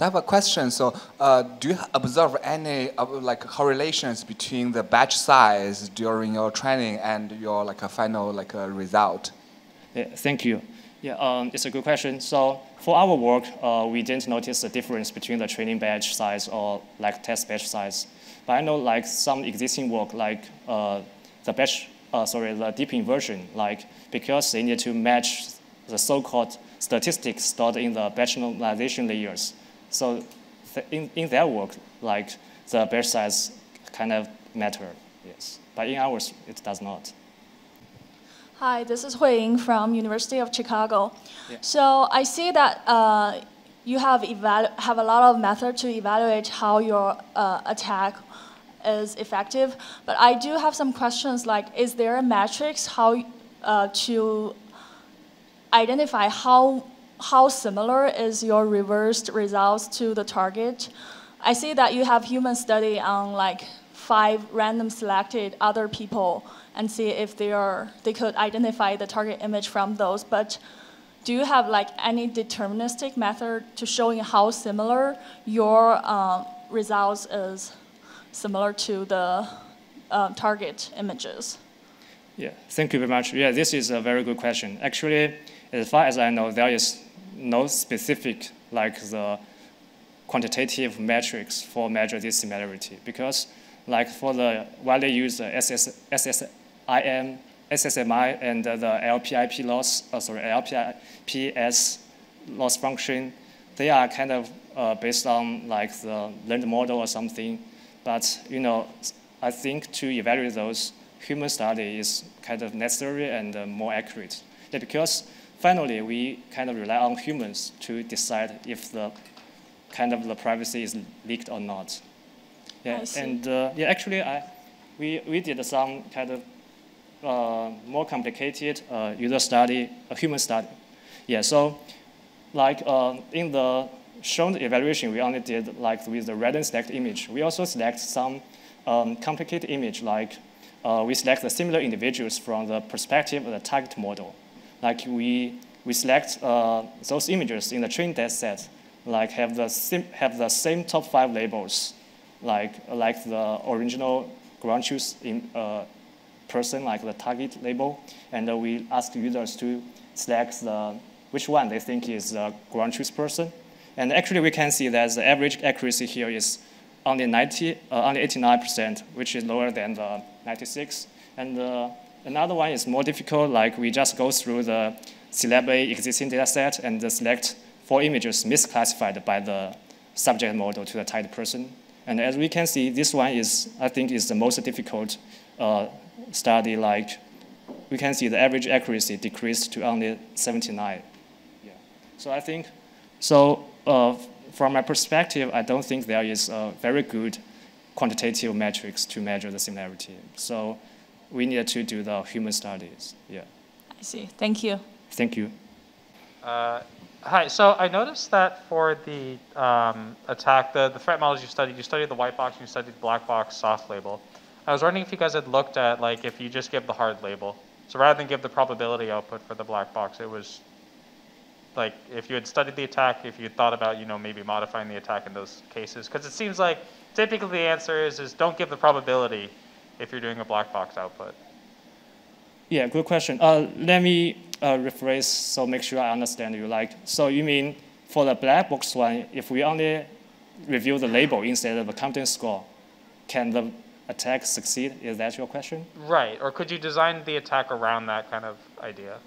So I have a question. So do you observe any like correlations between the batch size during your training and your like a final like a result? Yeah, thank you. Yeah, it's a good question. So for our work, we didn't notice the difference between the training batch size or like test batch size. But I know like some existing work like the deep inversion, like because they need to match the so-called statistics stored in the batch normalization layers. So in their work, like the batch size kind of matter, yes. But in ours, it does not. Hi, this is Hui Ying from University of Chicago. Yeah. So I see that you have a lot of methods to evaluate how your attack is effective, but I do have some questions like, is there a matrix how to identify how similar is your reversed results to the target? I see that you have human study on like 5 random selected other people and see if they could identify the target image from those, but do you have like any deterministic method to showing how similar your results is similar to the target images? Yeah, thank you very much. Yeah, this is a very good question. Actually, as far as I know, there is no specific like the quantitative metrics for measure this similarity, because like for the widely used SSIM, SSMI, and the LPIP loss, LPIPS loss function, they are kind of based on like the learned model or something. But you know, I think to evaluate those, human study is kind of necessary and more accurate. Yeah, because finally we kind of rely on humans to decide if the kind of the privacy is leaked or not. Yeah, and yeah, actually we did some kind of more complicated user study, a human study. Yeah, so like in the shown evaluation, we only did like with the random select image. We also select some complicated image, like we select the similar individuals from the perspective of the target model. Like we select those images in the trained data set, like have the same top 5 labels, like the original ground truth person, like the target label, and we ask users to select which one they think is the ground truth person. And actually, we can see that the average accuracy here is only 89%, which is lower than the 96. And another one is more difficult. Like we just go through the syllabi existing data set and select 4 images misclassified by the subject model to the target person. And as we can see, this one is, I think, is the most difficult study. Like we can see the average accuracy decreased to only 79. Yeah. So I think, from my perspective, I don't think there is a very good quantitative metrics to measure the similarity. So we need to do the human studies. Yeah. I see. Thank you. Thank you. Hi. So I noticed that for the attack, the threat models you studied the white box, you studied the black box soft label. I was wondering if you guys had looked at like if you just give the hard label. So rather than give the probability output for the black box, it was like if you had studied the attack, if you had thought about maybe modifying the attack in those cases, because it seems like typically the answer is don't give the probability if you're doing a black box output. Yeah, good question. Let me rephrase so make sure I understand you. Like, so you mean for the black box one, if we only review the label instead of the confidence score, can the attack succeed? Is that your question? Right. Or could you design the attack around that kind of idea?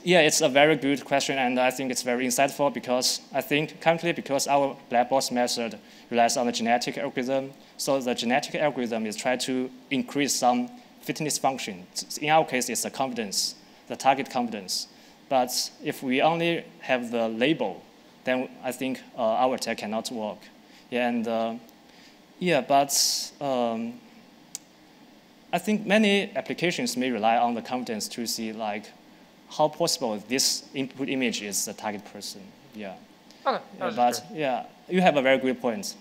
Yeah, it's a very good question, and I think it's very insightful because I think currently because our black box method relies on the genetic algorithm, so the genetic algorithm is trying to increase some fitness function. In our case, it's the confidence, the target confidence. But if we only have the label, then I think our attack cannot work. Yeah, and I think many applications may rely on the confidence to see like how possible this input image is the target person. Yeah. Okay. Yeah, but yeah, you have a very good point.